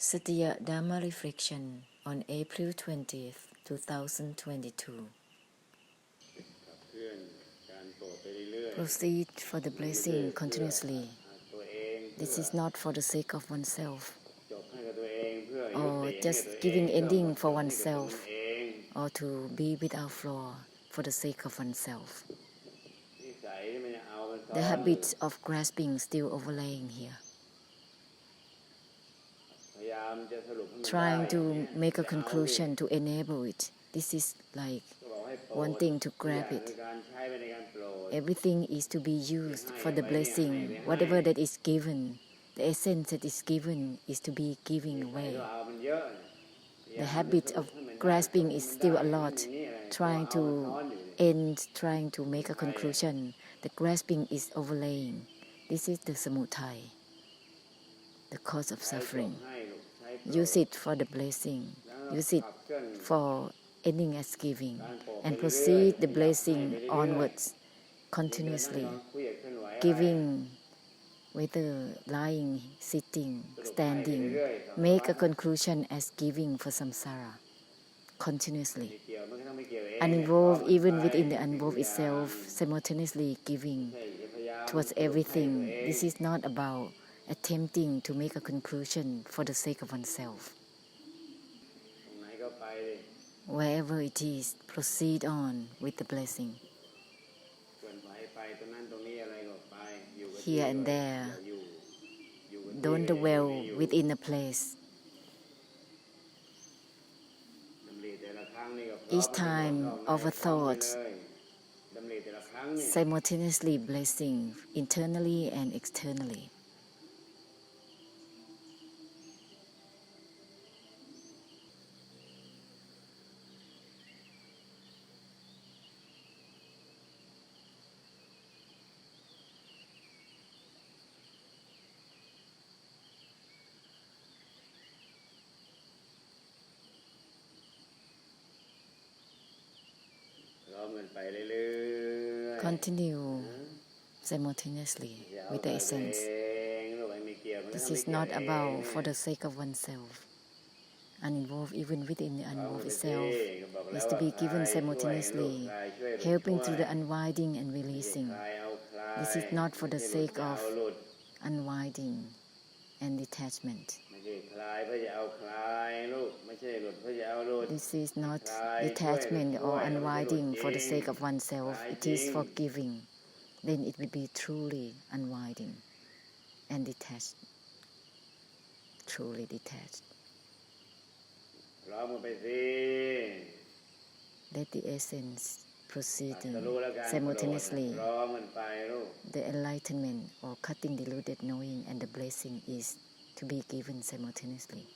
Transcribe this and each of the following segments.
Satya Dharma Reflection on April 20th, 2022. Proceed for the blessing continuously. This is not for the sake of oneself, or just giving ending for oneself, or to be without flaw for the sake of oneself. The habit of grasping still overlaying here. Trying to make a conclusion to enable it. This is like wanting to grab it. Everything is to be used for the blessing. Whatever that is given, the essence that is given is to be giving away. The habit of grasping is still a lot. Trying to end, trying to make a conclusion. The grasping is overlaying. This is the samudaya, the cause of suffering. Use it for the blessing. Use it for ending as giving. And proceed the blessing onwards, continuously. Giving, whether lying, sitting, standing. Make a conclusion as giving for samsara, continuously. Uninvolved, even within the uninvolved itself, simultaneously giving towards everything. This is not about attempting to make a conclusion for the sake of oneself. Wherever it is, proceed on with the blessing. Here and there, don't dwell within a place. Each time of a thought, simultaneously blessing internally and externally. Continue simultaneously with the essence. This is not about for the sake of oneself. Uninvolved, even within the uninvolved itself, is to be given simultaneously, helping through the unwinding and releasing. This is not for the sake of unwinding and detachment. This is not detachment or unwinding for the sake of oneself. It is for giving. Then it will be truly unwinding and detached. Truly detached. Let the essence proceeding simultaneously. The enlightenment or cutting deluded knowing and the blessing is to be given simultaneously.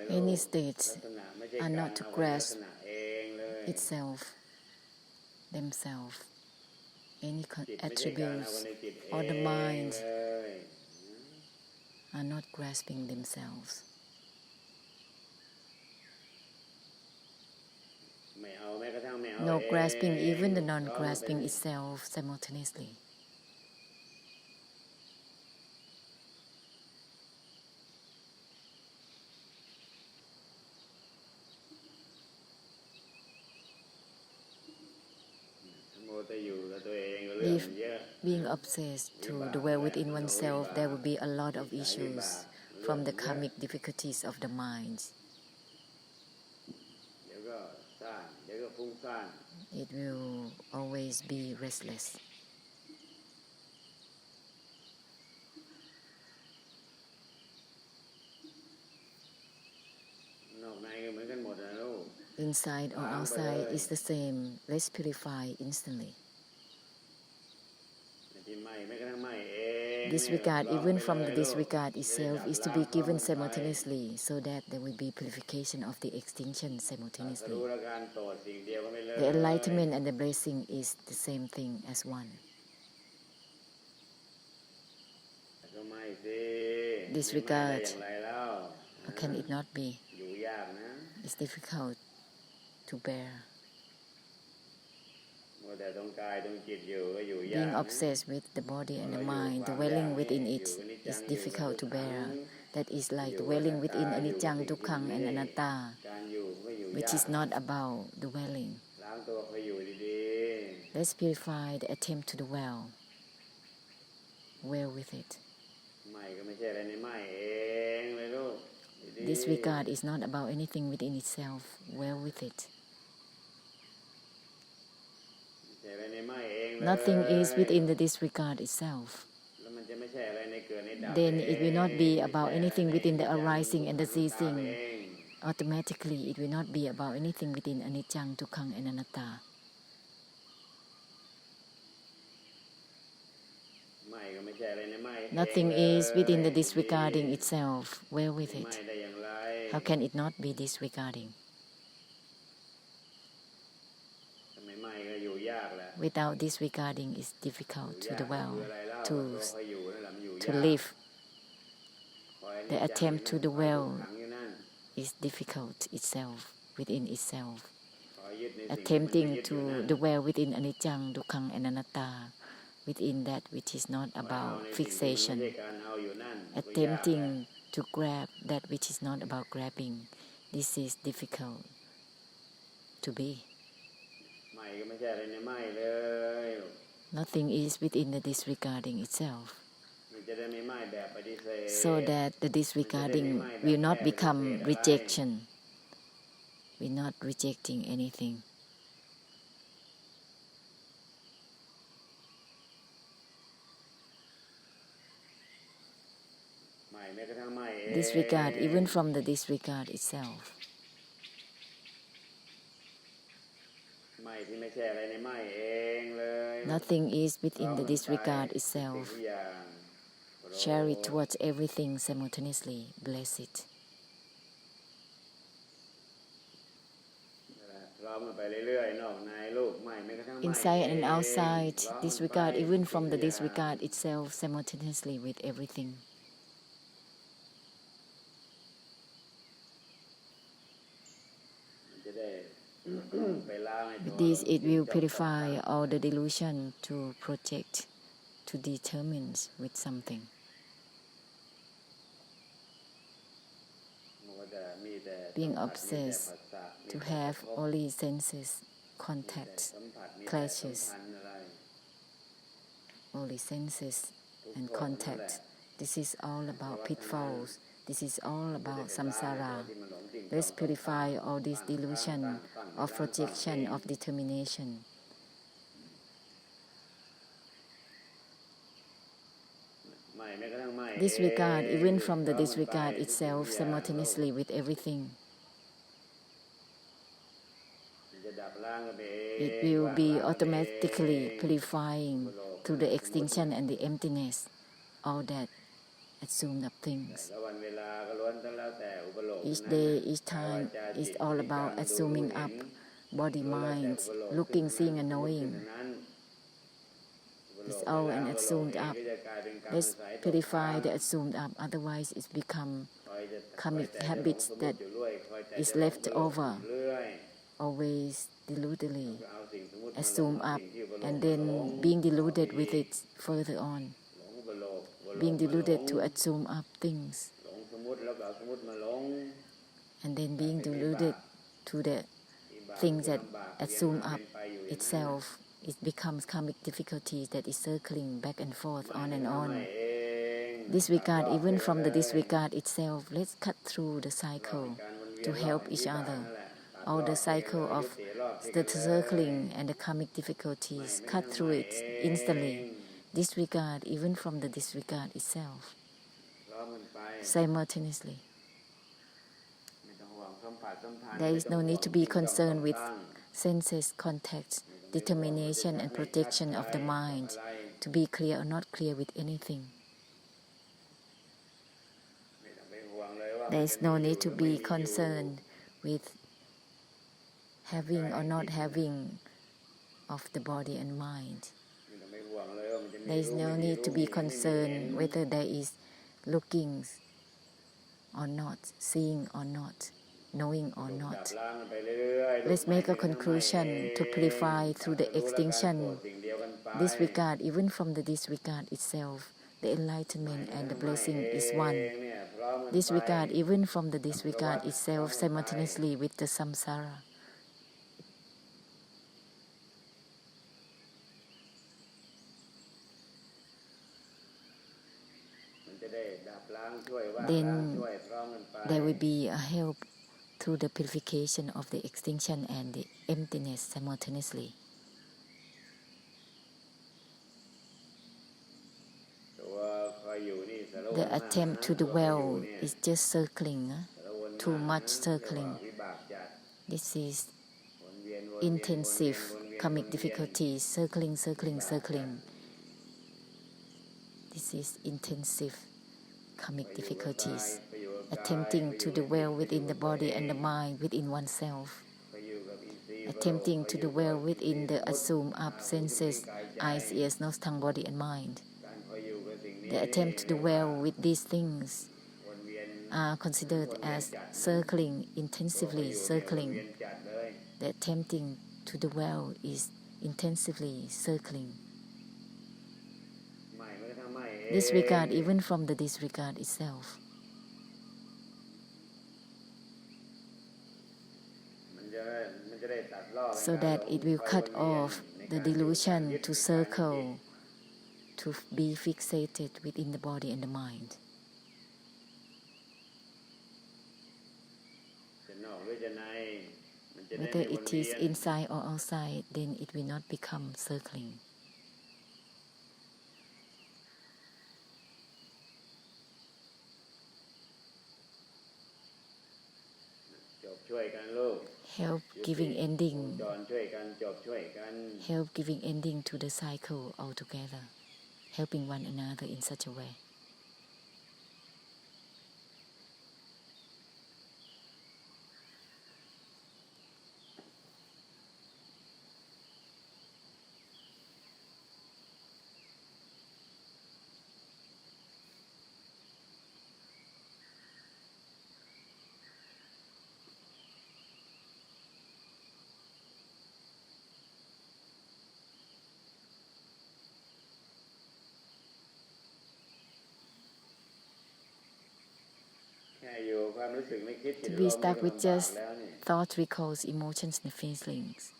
Any states are not to grasp itself, themselves, any attributes or the mind are not grasping themselves. No grasping even the non-grasping itself simultaneously. If being obsessed to dwell within oneself, there will be a lot of issues from the karmic difficulties of the mind. It will always be restless. Inside or outside is the same. Let's purify instantly. Disregard, even from the disregard itself, is to be given simultaneously, so that there will be purification of the extinction simultaneously. The enlightenment and the blessing is the same thing as one. Disregard, how can it not be? It's difficult to bear. Being obsessed with the body and the mind, dwelling within it, is difficult to bear. That is like dwelling within anicca, dukkha, and anatta, which is not about dwelling. Let's purify the attempt to dwell. Well with it. Disregard is not about anything within itself. Well with it. Nothing is within the disregard itself. Then it will not be about anything within the arising and the ceasing. Automatically, it will not be about anything within anicca, dukkha, and anatta. Nothing is within the disregarding itself. Well with it. How can it not be disregarding? Without disregarding, it's difficult to dwell, to live. The attempt to dwell is difficult itself, within itself. Attempting to dwell within anicca, dukkha, and anatta, within that which is not about fixation. Attempting to grab that which is not about grabbing. This is difficult to be. Nothing is within the disregarding itself. So that the disregarding will not become rejection. We're not rejecting anything. Disregard, even from the disregard itself. Nothing is within the disregard itself. Share it towards everything simultaneously. Bless it. Inside and outside, disregard, even from the disregard itself, simultaneously with everything. With this, it will purify all the delusion to project, to determine with something. Being obsessed to have only senses, contacts, clashes, only senses and contact. This is all about pitfalls. This is all about samsara. Let's purify all this delusion of projection, of determination. Disregard, even from the disregard itself, simultaneously with everything. It will be automatically purifying through the extinction and the emptiness, all that assumed up things. Each day, each time is all about assuming up body, mind, looking, seeing, and knowing. It's all an assumed up. Let's purify the assumed up, otherwise it's become karmic habits that is left over, always deludedly assume up, and then being deluded with it further on. Being deluded to assume up things, and then being deluded to the things that assume up itself, it becomes karmic difficulties that is circling back and forth, on and on. Disregard, even from the disregard itself, let's cut through the cycle to help each other. All the cycle of the circling and the karmic difficulties, cut through it instantly. Disregard, even from the disregard itself, simultaneously. There is no need to be concerned with senses, contacts, determination and projection of the mind, to be clear or not clear with anything. There is no need to be concerned with having or not having of the body and mind. There is no need to be concerned whether there is looking or not, seeing or not. knowing or not. Let's make a conclusion to purify through the extinction, disregard even from the disregard itself. The enlightenment and the blessing is one. Disregard even from the disregard itself simultaneously with the samsara. Then there will be a help through the purification of the extinction and the emptiness simultaneously. The attempt to dwell is just circling, too much circling. This is intensive karmic difficulties, circling. This is intensive karmic difficulties, attempting to dwell within the body and the mind within oneself, attempting to dwell within the assumed up senses, eyes, ears, nose, tongue, body, and mind. The attempt to dwell with these things are considered as circling, intensively circling. The attempting to dwell is intensively circling. Disregard even from the disregard itself. So that it will cut off the delusion to circle, to be fixated within the body and the mind. Whether it is inside or outside, then it will not become circling. Help giving ending. Help giving ending to the cycle altogether, helping one another in such a way. To be stuck with just thoughts, recalls, emotions, and feelings.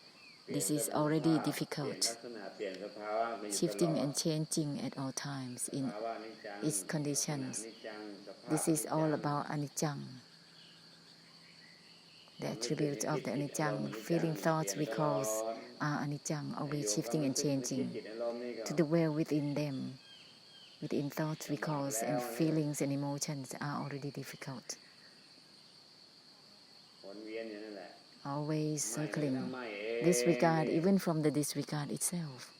This is already difficult. Shifting and changing at all times in its conditions. This is all about anicca. The attributes of the anicca, feeling, thoughts, recalls are anicca, always shifting and changing. To dwell within them, within thoughts, recalls, and feelings and emotions are already difficult. Always circling, disregard even from the disregard itself,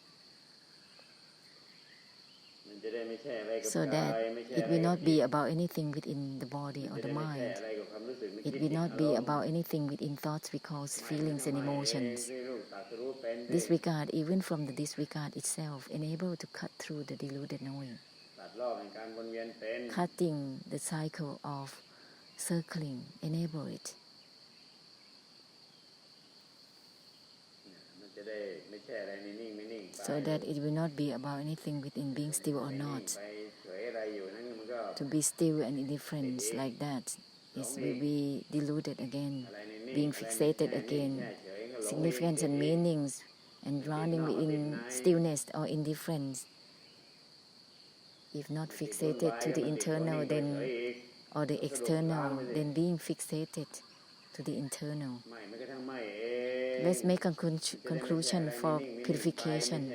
so that it will not be about anything within the body or the mind. It will not be about anything within thoughts, recalls, feelings, and emotions. Disregard even from the disregard itself, enable to cut through the deluded knowing, cutting the cycle of circling, enable it. So that it will not be about anything within being still or not. To be still and indifferent like that is will be deluded again, being fixated again, significance and meanings, and drowning within stillness or indifference. If not fixated to the internal, then or the external, then being fixated to the internal. Let's make a conclusion for purification.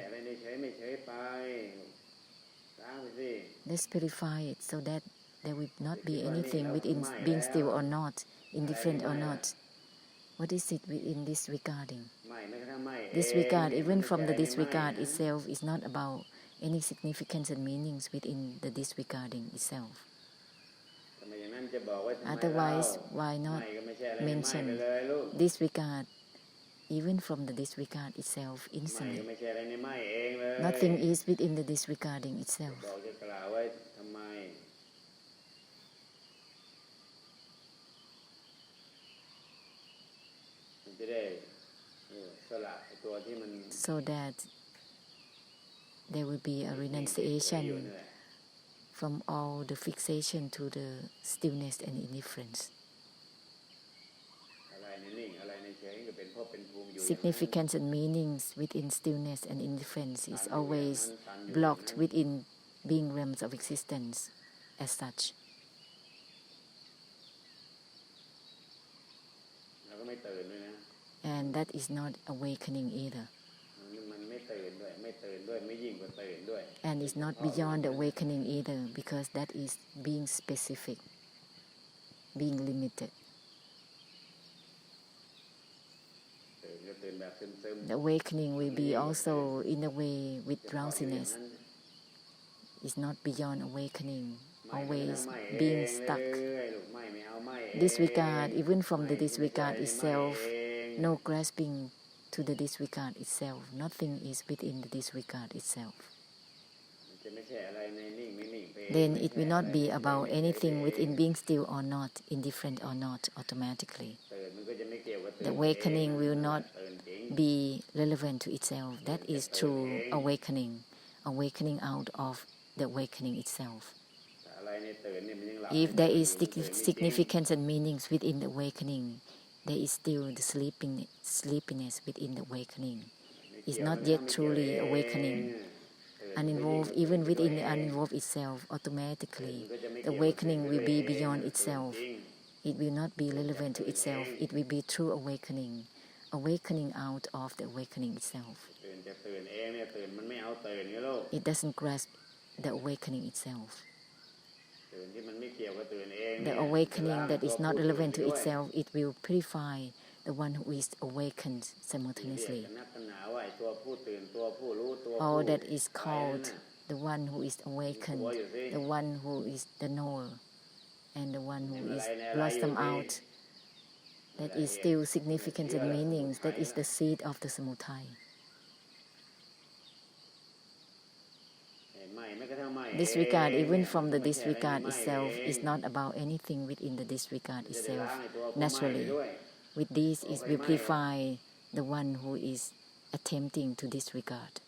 Let's purify it so that there will not be anything within being still or not, indifferent or not. What is it within disregarding? Disregard, even from the disregard itself, is not about any significance and meanings within the disregarding itself. Otherwise, why not mention disregard even from the disregard itself instantly? Nothing is within the disregarding itself. so that there will be a renunciation from all the fixation to the stillness and indifference. Significance and meanings within stillness and indifference is always blocked within being realms of existence as such. And that is not awakening either. And it's not beyond the awakening either, because that is being specific, being limited. The awakening will be also in a way with drowsiness. It's not beyond awakening, always being stuck. Disregard, even from the disregard itself, no grasping to the disregard itself. Nothing is within the disregard itself. Then it will not be about anything within being still or not, indifferent or not, automatically. The awakening will not be relevant to itself. That is true awakening, awakening out of the awakening itself. If there is significance and meanings within the awakening, there is still the sleepiness within the awakening. It's not yet truly awakening. Uninvolved, even within the uninvolved itself, automatically, the awakening will be beyond itself. It will not be relevant to itself. It will be true awakening, awakening out of the awakening itself. It doesn't grasp the awakening itself. The awakening that is not relevant to itself, it will purify the one who is awakened simultaneously. All that is called the one who is awakened, the one who is the knower, and the one who is blossomed out. That is still significance and meanings. That is the seed of the samudaya. Disregard, even from the disregard itself, is not about anything within the disregard itself. Naturally, with this is will purify the one who is attempting to disregard.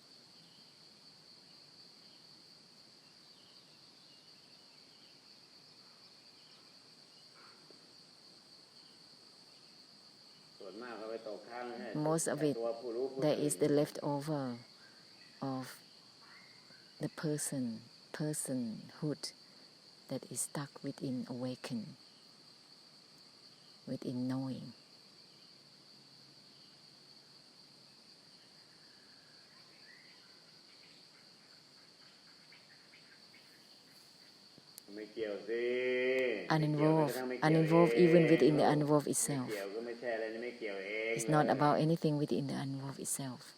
Most of it, there is the leftover of the personhood that is stuck within awaken, within knowing. Uninvolved even within the uninvolved itself. It's not about anything within the uninvolved itself.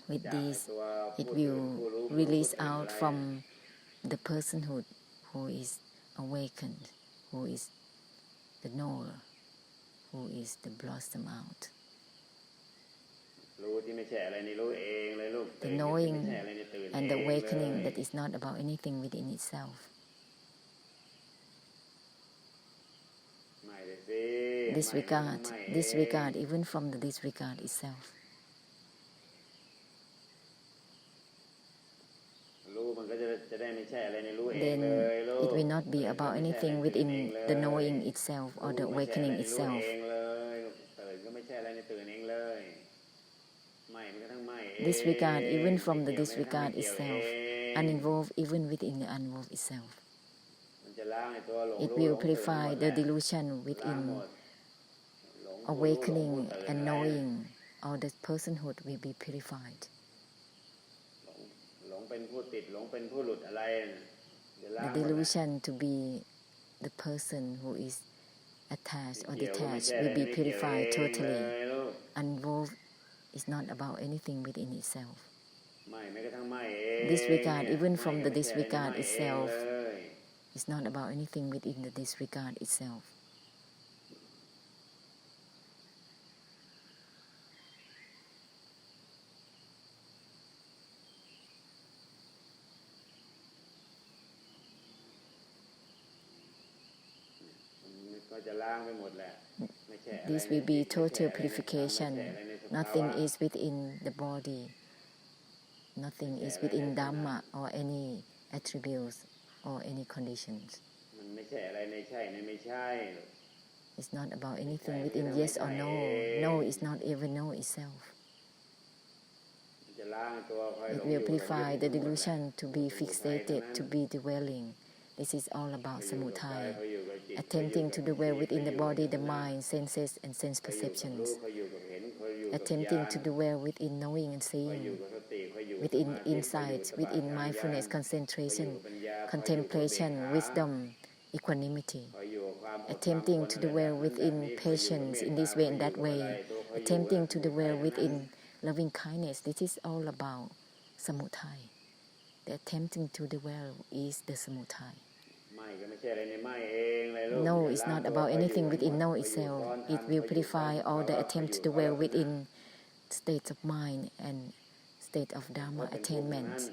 With this, it will release out from the personhood who is awakened, who is the knower, who is the blossom out. The knowing and the awakening that is not about anything within itself. Disregard even from the disregard itself. Then it will not be about anything within the knowing itself or the awakening itself. Disregard even from the disregard itself, uninvolved even within the uninvolved itself. It will purify the delusion within awakening and knowing, or the personhood will be purified. The delusion to be the person who is attached or detached will be purified totally. Uninvolved is not about anything within itself. Disregard, even from the disregard itself, is not about anything within the disregard itself. This will be total purification. Nothing is within the body. Nothing is within Dhamma or any attributes or any conditions. It's not about anything within yes or no. No is not even no itself. It will purify the delusion to be fixated, to be dwelling. This is all about samudaya, attempting to dwell within the body, the mind, senses, and sense perceptions, attempting to dwell within knowing and seeing, within insight, within mindfulness, concentration, contemplation, wisdom, equanimity, attempting to dwell within patience in this way and that way, attempting to dwell within loving kindness. This is all about samudaya. The attempting to dwell is the samudaya. No is not about anything within no itself. It will purify all the attempt to dwell within states of mind and state of Dharma attainment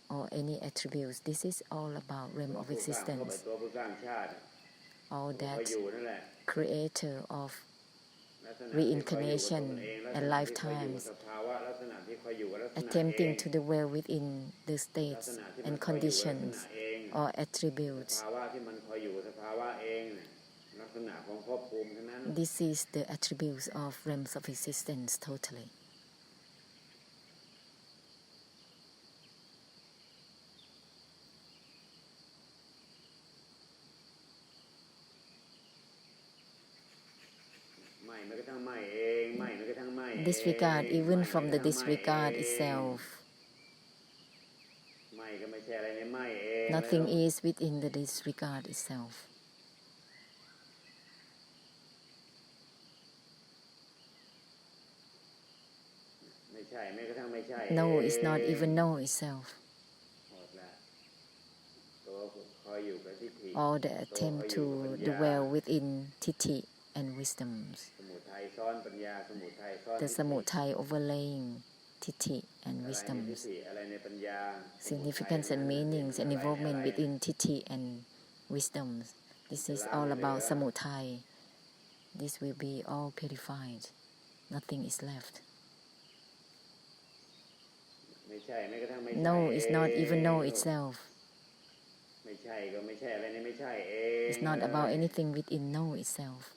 or any attributes. This is all about realm of existence. All that creator of reincarnation and lifetimes, attempting to dwell within the states and conditions or attributes. This is the attributes of realms of existence totally. Disregard even from the disregard itself. Nothing is within the disregard itself. No is not even no itself. All the attempt to dwell within titi and wisdoms. The samudaya overlaying titi and wisdoms. Significance and meanings and involvement within titi and wisdoms. This is all about samudaya. This will be all purified. Nothing is left. No is not even no itself. It's not about anything within no itself.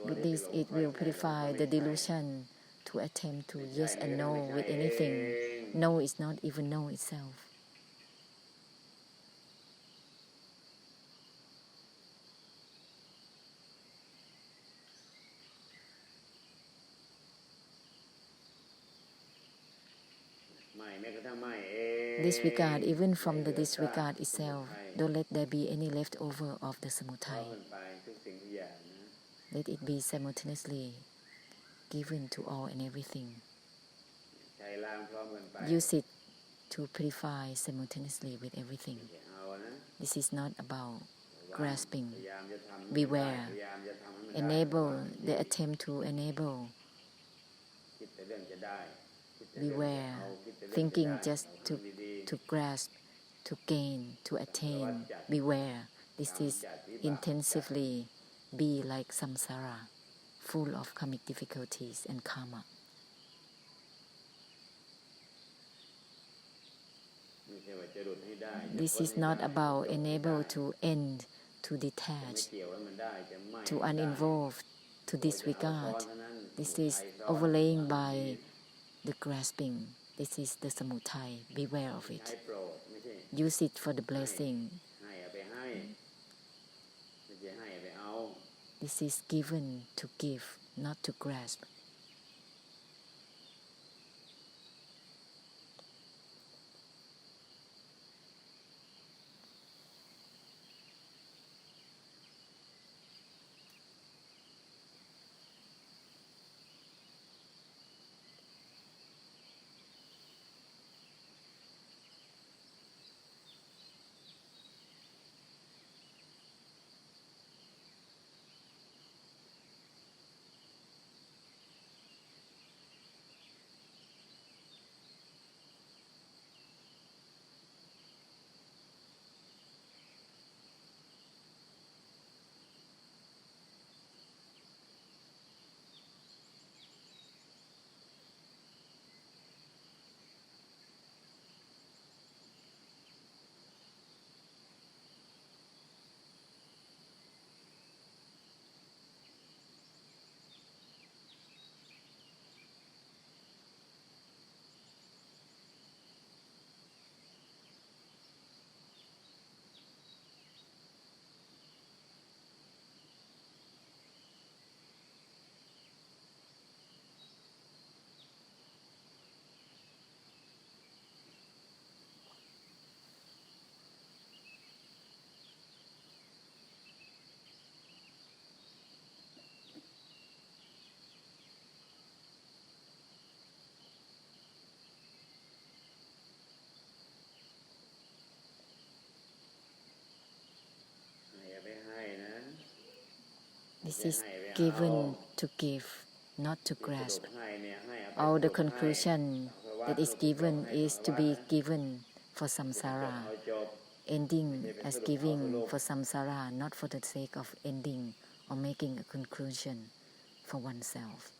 With this, it will purify the delusion to attempt to yes and no with anything. No is not even no itself. Disregard even from the disregard itself. Don't let there be any leftover of the samudaya. Let it be simultaneously given to all and everything. Use it to purify simultaneously with everything. This is not about grasping. Beware. Enable the attempt to enable. Beware. Thinking just to grasp, to gain, to attain. Beware. This is intensively be like samsara, full of karmic difficulties and karma. This is not about enable to end, to detach, to uninvolve, to disregard. This is overlaying by the grasping. This is the samudaya. Beware of it. Use it for the blessing. This is given to give, not to grasp. This is given to give, not to grasp. All the conclusion that is given is to be given for samsara, ending as giving for samsara, not for the sake of ending or making a conclusion for oneself.